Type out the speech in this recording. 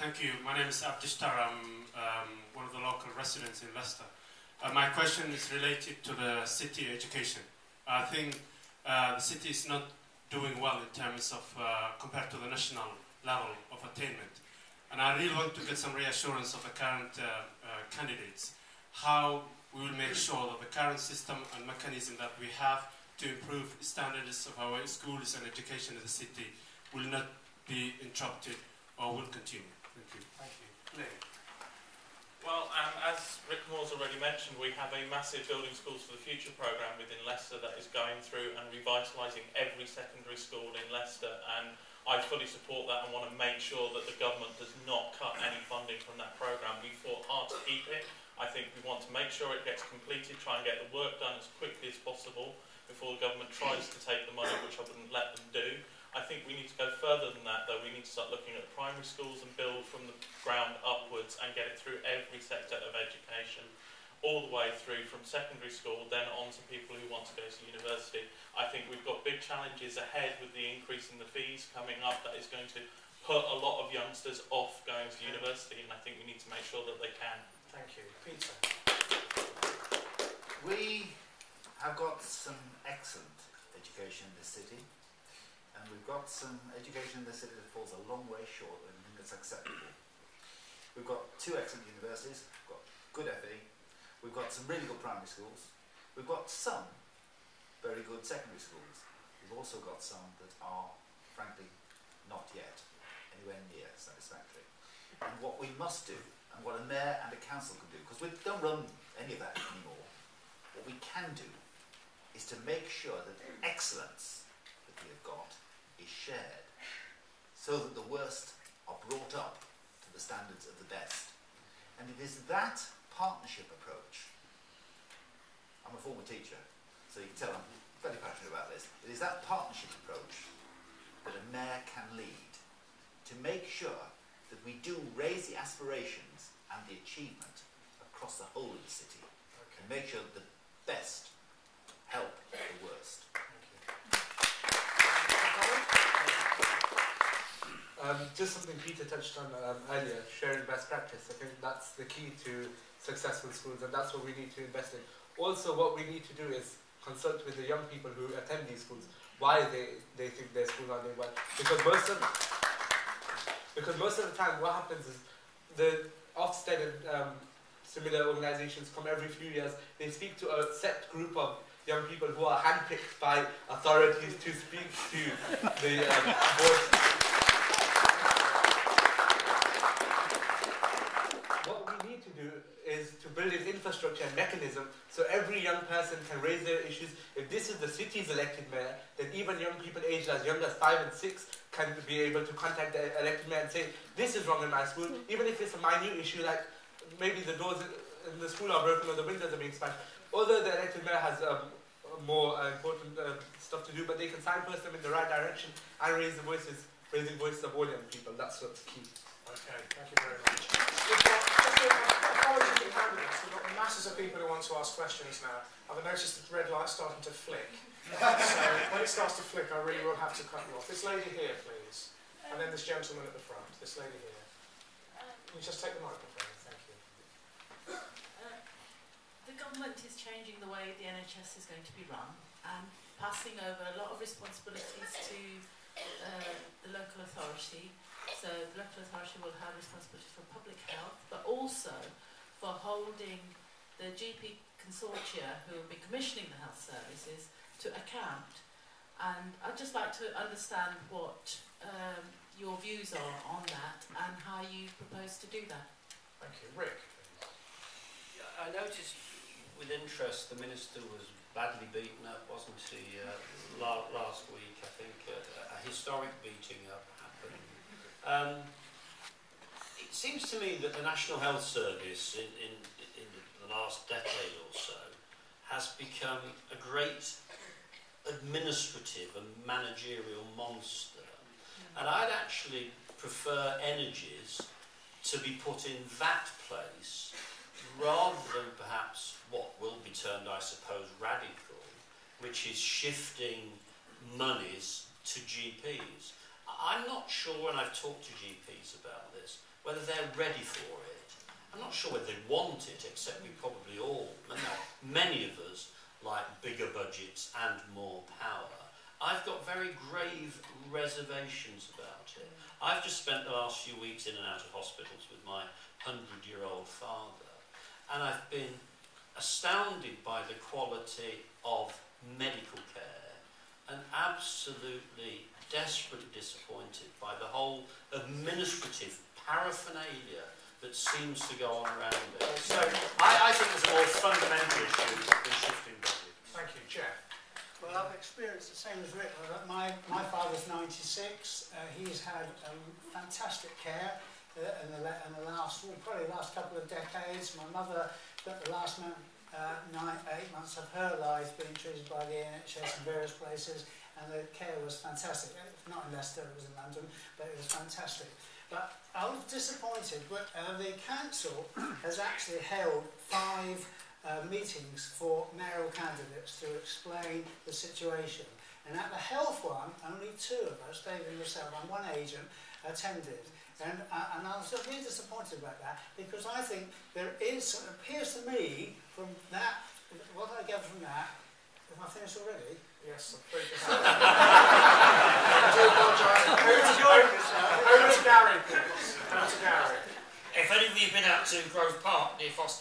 Thank you. My name is Abdishtar. I'm one of the local residents in Leicester. My question is related to the city education. I think the city is not doing well in terms of compared to the national level of attainment. And I really want to get some reassurance of the current candidates, how we will make sure that the current system and mechanism that we have to improve standards of our schools and education in the city will not be interrupted or will continue. Thank you. Thank you. Lee. Well, as Rick Moore's already mentioned, we have a massive Building Schools for the Future programme within Leicester that is going through and revitalising every secondary school in Leicester, and I fully support that and want to make sure that the government does not cut any funding from that programme. We fought hard to keep it. I think we want to make sure it gets completed, try and get the work done as quickly as possible before the government tries to take the money, which I wouldn't let them do. I think we need to go further than that, though. We need to start looking at the primary schools and build from the ground upwards and get it through every sector of education, all the way through from secondary school, then on to people who want to go to university. I think we've got big challenges ahead with the increase in the fees coming up that is going to put a lot of youngsters off going to university, and I think we need to make sure that they can. Thank you. Peter. We have got some excellent education in this city, and we've got some education in this city that falls a long way short of anything that's acceptable. We've got 2 excellent universities, we've got good FE, we've got some really good primary schools, we've got some very good secondary schools. We've also got some that are, frankly, not yet anywhere near satisfactory. And what we must do, and what a mayor and a council can do, because we don't run any of that anymore, what we can do is to make sure that the excellence that we have got is shared, so that the worst are brought up to the standards of the best. And it is that partnership approach. I'm a former teacher, so you can tell I'm very passionate about this. It is that partnership approach that a mayor can lead to make sure that we do raise the aspirations and the achievement across the whole of the city, and make sure that the best help the worst. Just something Peter touched on earlier, sharing best practice. I think that's the key to successful schools, and that's what we need to invest in. Also, what we need to do is consult with the young people who attend these schools, why they think their schools are doing well. Because most of the time what happens is the Ofsted and similar organisations come every few years, they speak to a set group of young people who are handpicked by authorities to speak to the board. What we need to do is to build an infrastructure and mechanism so every young person can raise their issues. If this is the city's elected mayor, then even young people aged as young as 5 and 6 can be able to contact the elected mayor and say, this is wrong in my school, even if it's a minute issue like maybe the doors in the school are broken or the windows are being smashed. Although the elected mayor has more important stuff to do, but they can signpost them in the right direction and raising voices of all young people. That's what's key. Okay, thank you very much. Apologies to candidates. We've got masses of people who want to ask questions now. I've noticed the red light starting to flick. So when it starts to flick, I really will have to cut you off. This lady here, please. And then this gentleman at the front. This lady here. Can you just take the microphone? Thank you. The government is changing the way the NHS is going to be run and passing over a lot of responsibilities to the local authority. So the local authority will have responsibility for public health, but also for holding the GP consortia who will be commissioning the health services to account. And I'd just like to understand what your views are on that and how you propose to do that. Thank you. Rick? I noticed with interest the Minister was badly beaten up, wasn't he, last week? I think a historic beating up happened. It seems to me that the National Health Service in the last decade or so has become a great administrative and managerial monster. And I'd actually prefer energies to be put in that place rather than perhaps what will be termed, I suppose, radical, which is shifting monies to GPs. I'm not sure, and I've talked to GPs about this, whether they're ready for it. I'm not sure whether they want it, except we probably all, many of us, like bigger budgets and more power. I've got very grave reservations about it. I've just spent the last few weeks in and out of hospitals with my 100-year-old father, and I've been astounded by the quality of medical care and absolutely desperately disappointed by the whole administrative paraphernalia that seems to go on around it. So I think there's a more fundamental issue than shifting budgets. Thank you. Jeff? Well, I've experienced the same as Rick. My father's 96. He's had fantastic care in the last, probably the last couple of decades. My mother spent the last 8 months of her life being treated by the NHS in various places, and the care was fantastic. It was not in Leicester, it was in London, but it was fantastic. But I was disappointed, but the council has actually held 5 meetings for mayoral candidates to explain the situation. And at the health one, only 2 of us, David and myself, and 1 agent, attended. And I was really disappointed about that, because I think there is, it appears to me, from that, what I gather from that, have I finished already? Yes, I'm 3%. I do apologise. Over to Gary, please. Over to Gary. If any of you have been out to Grove Park near Foster